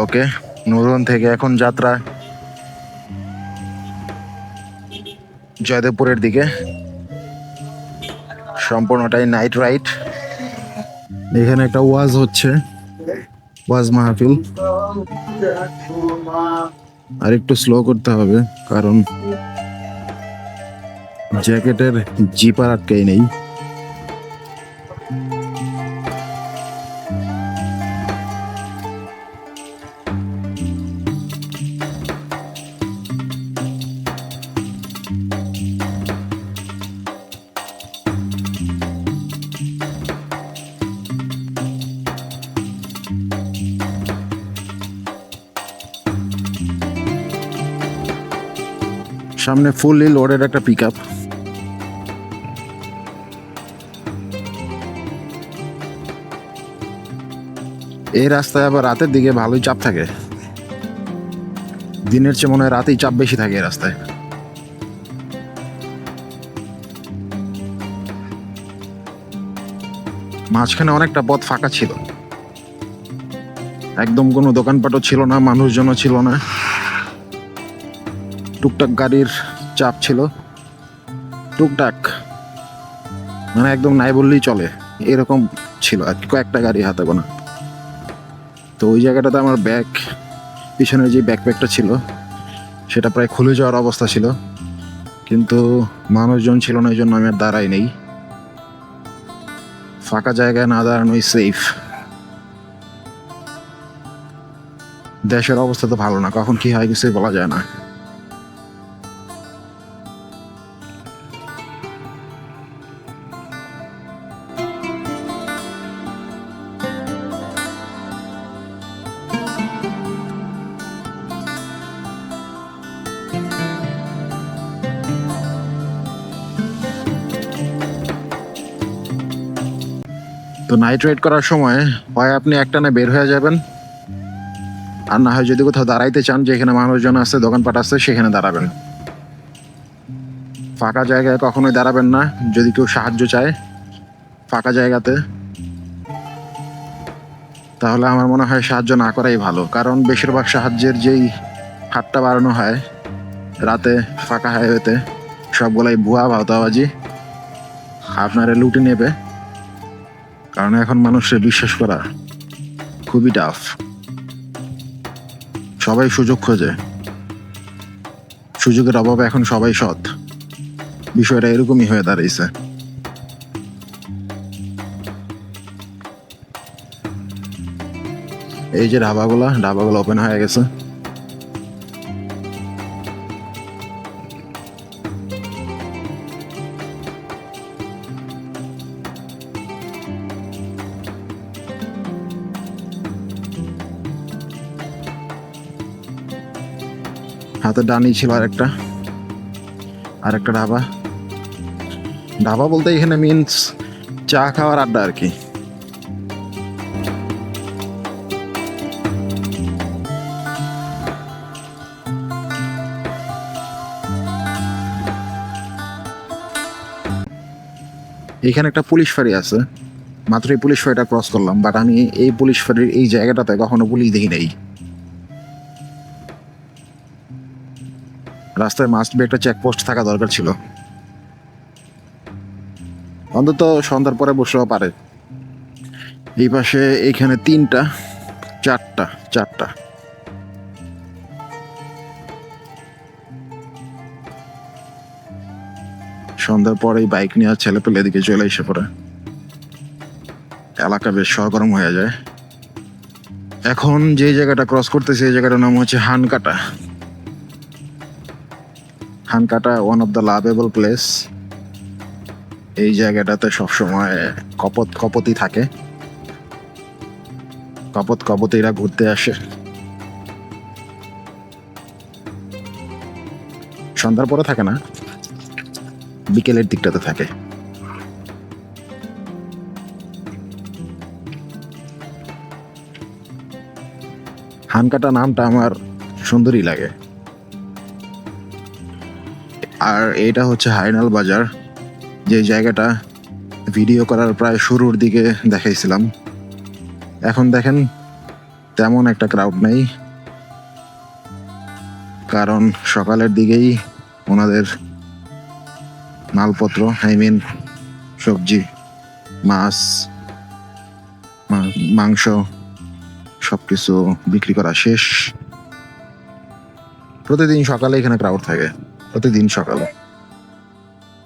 ওকে, নুরন থেকে এখন যাত্রা জয়দেবপুরের দিকে, সম্পূর্ণটাই নাইট রাইড। এখানে একটা ওয়াজ হচ্ছে, ওয়াজ মাহফিল। আর একটু স্লো করতে হবে কারণ জ্যাকেটের জিপার আটকাই নেই। সামনে ফুললি লোডেড একটা পিক আপ। এই রাস্তায় আবার রাতের দিকে ভালোই চাপ থাকে, দিনের চেয়ে মনে হয় রাতেই চাপ বেশি থাকে এই রাস্তায়। মাঝখানে অনেকটা পথ ফাঁকা ছিল, একদম কোনো দোকানপাটও ছিল না, মানুষজনও ছিল না, টুকটাক গাড়ির চাপ ছিল, টুকটাক মানে একদম নাই বললেই চলে এরকম ছিল আর কি, কয়েকটা গাড়ি হাতে গোনা। তো ওই জায়গাটাতে আমার ব্যাগ, পিছনে যে ব্যাকপ্যাকটা ছিল সেটা প্রায় খুলে যাওয়ার অবস্থা ছিল, কিন্তু মানুষজন ছিল না, এই জন্য আমি আর দাঁড়াই নেই। ফাঁকা জায়গায় না দাঁড়ানোই সেফ। দেশের অবস্থা তো ভালো না, কখন কি হয় কিছুই বলা যায় না। তো নাইট রাইড করার সময় হয় আপনি একটানে বের হয়ে যাবেন, আর না হয় যদি কোথাও দাঁড়াইতে চান যেখানে মানুষজন আছে, দোকানপাট আছে, সেখানে দাঁড়াবেন। ফাঁকা জায়গায় কখনোই দাঁড়াবেন না যদি কেউ সাহায্য চায় ফাঁকা জায়গাতে, তাহলে আমার মনে হয় সাহায্য না করাই ভালো। কারণ বেশিরভাগ সাহায্যের যেই হাতটা বাড়ানো হয় রাতে ফাঁকা হাইওয়েতে, সবগুলাই ভুয়া ভাওতাবাজি, আপনারা লুটে নেবে। কারণ এখন মানুষের বিশ্বাস করা খুবই টাফ, সবাই সুযোগ খোঁজে, সুযোগের অভাবে এখন সবাই সৎ, বিষয়টা এরকমই হয়ে দাঁড়িয়েছে। এই যে ঢাবাগুলো ওপেন হয়ে গেছে। হাতে ডানি ছিল আরেকটা ঢাবা। ঢাবা বলতে এখানে মিন্স চা খাওয়ার আড্ডা আর কি। এখানে একটা পুলিশ ফাঁড়ি আছে, মাত্র এই পুলিশ ফাঁড়িটা ক্রস করলাম, বাট আমি এই পুলিশ ফাঁড়ির এই জায়গাটাতে কখনো পুলিশ দেখি নাই। রাস্তায় মাস্ট বি একটা চেকপোস্ট থাকা দরকার ছিল, অন্তত সন্ধ্যার পরে বসলেও পারে। এই পাশে এইখানে চারটা। সন্ধ্যার পরেই বাইক নিয়ে ছেলে পেলে এদিকে চলে এসে পড়ে, এলাকা বেশ সরগরম হয়ে যায়। এখন যে জায়গাটা ক্রস করতেছে এই জায়গাটার নাম হচ্ছে Hankata, one of the lovable place. এই জায়গাটাতে সবসময় কপতি থাকে, কপতিরা ঘুরতে আসে। সন্ধ্যার পরে থাকে না, বিকেলের দিকটাতে থাকে। হানকাটা নামটা আমার সুন্দরই লাগে। আর এটা হচ্ছে হাইনাল বাজার, যে জায়গাটা ভিডিও করার প্রায় শুরুর দিকে দেখাইছিলাম। এখন দেখেন তেমন একটা ক্রাউড নেই, কারণ সকালের দিকেই ওনাদের মালপত্র, আই মিন সবজি, মাছ, মাংস সবকিছু বিক্রি করা শেষ। প্রতিদিন সকালে এখানে ক্রাউড থাকে, প্রতিদিন সকালে।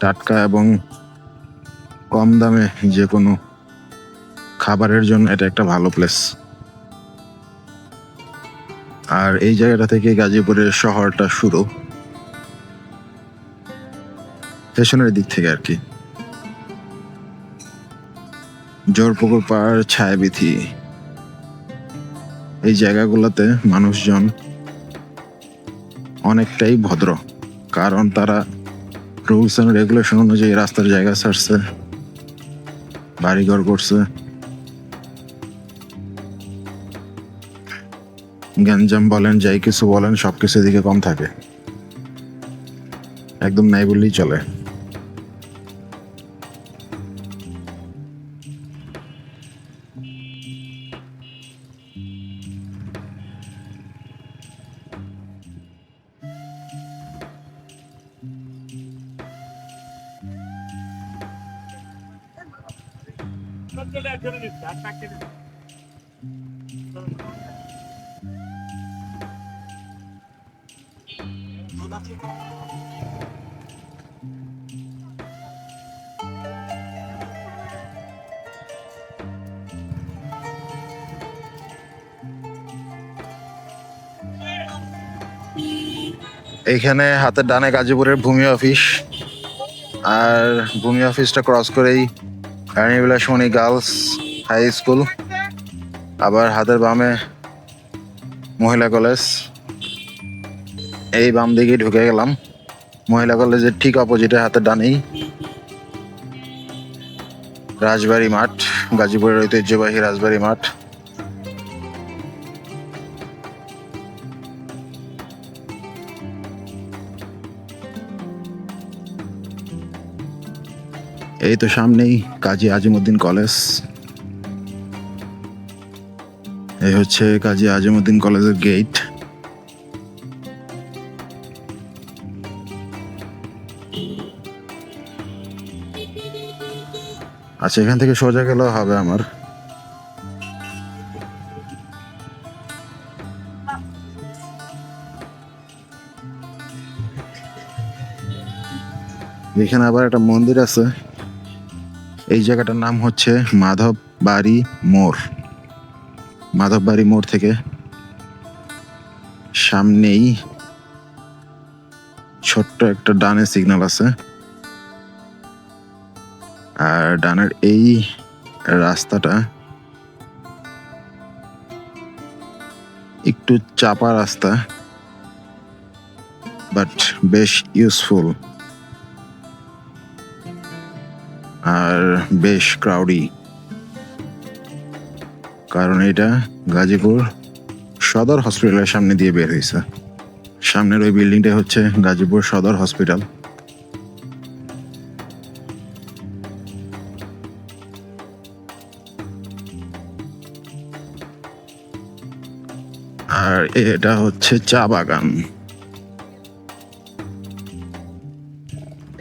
টাটকা এবং কম দামে যে কোনো খাবারের জন্য এটা একটা ভালো প্লেস। আর এই জায়গাটা থেকে গাজীপুরের শহরটা শুরু, স্টেশনের দিক থেকে আর কি। জোরপুকুর পাড়, ছায়াবিথি, এই জায়গাগুলোতে মানুষজন অনেকটাই ভদ্র, কারণ তারা রুলস এন্ড রেগুলেশন অনুযায়ী রাস্তার জায়গা ছাড়ছে, বাড়িঘর করছে। গ্যাঞ্জাম বলেন, যাই কিছু বলেন, সবকিছু এদিকে কম থাকে, একদম নাই বললেই চলে। এইখানে হাতের ডানে গাজীপুরের ভূমি অফিস, আর ভূমি অফিসটা ক্রস করেই রানী বিলাসমণি গার্লস হাই স্কুল, আবার হাতের বামে মহিলা কলেজ। এই বাম দিকে ঢুকে গেলাম, মহিলা কলেজের ঠিক অপোজিটে হাতের ডানেই রাজবাড়ী মাঠ, গাজীপুরের ঐতিহ্যবাহী রাজবাড়ী মাঠ। এই তো সামনেই কাজী আজিমউদ্দিন কলেজ। এই হচ্ছে কাজী আজিমউদ্দিন কলেজের গেট। আচ্ছা, এখান থেকে সোজা গেলেও হবে আমার। এখানে আবার একটা মন্দির আছে। এই জায়গাটার নাম হচ্ছে মাধববাড়ি মোড়। মাধববাড়ি মোড় থেকে সামনেই ছোট্ট একটা ডানে সিগন্যাল আছে, আর ডানের এই রাস্তাটা একটু চাপা রাস্তা, বাট বেশ ইউজফুল আর বেশ ক্রাউডি, কারণ এটা গাজীপুর সদর হসপিটালের সামনে দিয়ে বের হয়েছে। সামনের ওই বিল্ডিংটা হচ্ছে গাজীপুর সদর হসপিটাল। আর এটা হচ্ছে চা বাগান।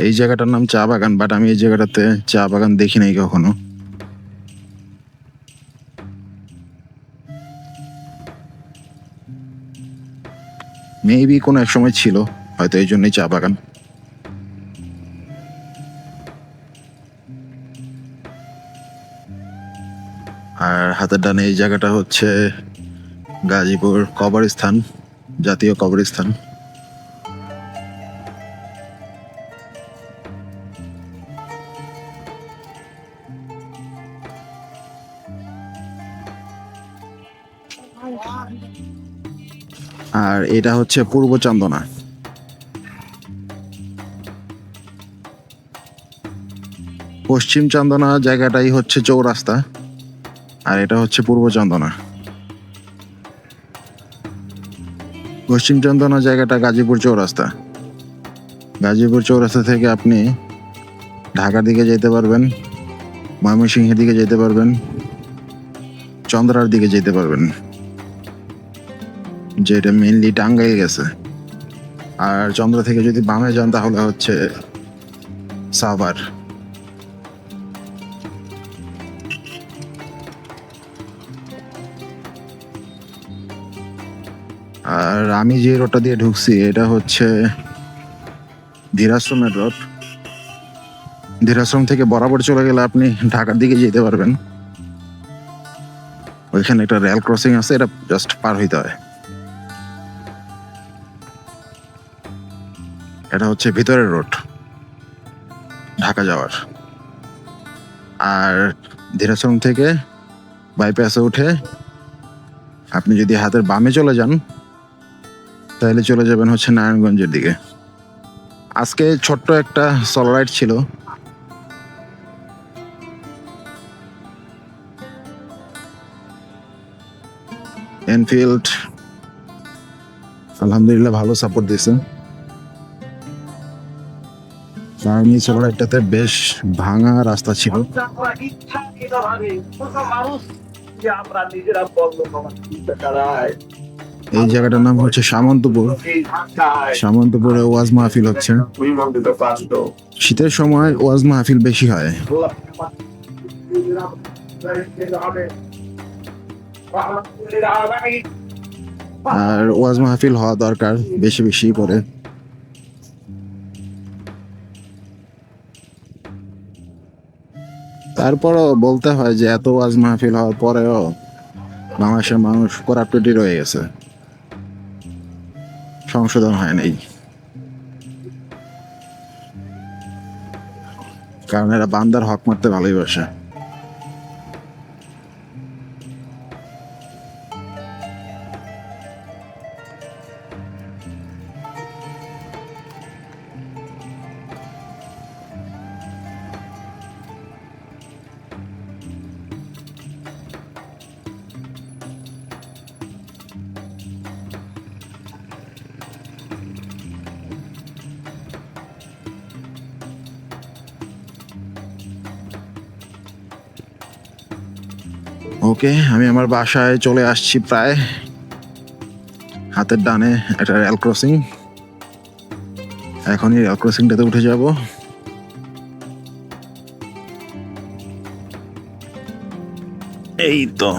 এই জায়গাটার নাম চা বাগান, বাট আমি এই জায়গাটাতে চা বাগান দেখি নাই কখনো। মেবি কোনো এক সময় ছিল, হয়তো এই জন্যই চা বাগান। আর হাতের ডানে এই জায়গাটা হচ্ছে গাজীপুর কবরস্থান, জাতীয় কবরস্থান। আর এটা হচ্ছে পূর্ব চান্দনা। পশ্চিম চান্দনা জায়গাটাই হচ্ছে চৌরাস্তা, আর এটা হচ্ছে পূর্ব চান্দনা। পশ্চিম চান্দনা জায়গাটা গাজীপুর চৌরাস্তা। গাজীপুর চৌরাস্তা থেকে আপনি ঢাকার দিকে যেতে পারবেন, ময়মনসিংহের দিকে যেতে পারবেন, চন্দ্রার দিকে যেতে পারবেন। যেটা মেইনলি টাঙ্গাইল গেছে। আর চন্দ্রা থেকে যদি বামে যান তাহলে হচ্ছে সাভার। আর আমি যে রোডটা দিয়ে ঢুকছি এটা হচ্ছে ধীরাশ্রমের রোড। ধীরাশ্রম থেকে বরাবর চলে গেলে আপনি ঢাকার দিকে যেতে পারবেন। ওইখানে একটা রেল ক্রসিং আছে, এটা জাস্ট পার হইতে হয়। এটা হচ্ছে ভিতরের রোড ঢাকা যাওয়ার। আর ধীরাশ্রম থেকে বাইপাসে উঠে আপনি যদি হাতের বামে চলে যান তাহলে চলে যাবেন হচ্ছে নারায়ণগঞ্জের দিকে। আজকে ছোট্ট একটা সোলো রাইড ছিল। এনফিল্ড আলহামদুলিল্লাহ ভালো সাপোর্ট দিয়েছে, কারণ এই সোলো রাইডটাতে বেশ ভাঙা রাস্তা ছিল। এই জায়গাটার নাম হচ্ছে সামন্তপুর। সামন্তপুরে ওয়াজ মাহফিল হচ্ছে। শীতের সময় ওয়াজ মাহফিল বেশি হয়। আর ওয়াজ মাহফিল হওয়া দরকার বেশি বেশি করে। তারপরও বলতে হয় যে এত ওয়াজ মাহফিল হওয়ার পরেও বাংলাদেশের মানুষ করাপ্টেডই রয়ে গেছে, সংশোধন হয় নাই। কারণ এরা বান্দার হক মারতে ভালোবাসে। ওকে, আমি আমার বাসায় চলে আসছি প্রায়। হাতের ডানে একটা রেল ক্রসিং, এখনই রেল ক্রসিংটাতে উঠে যাব। এই তো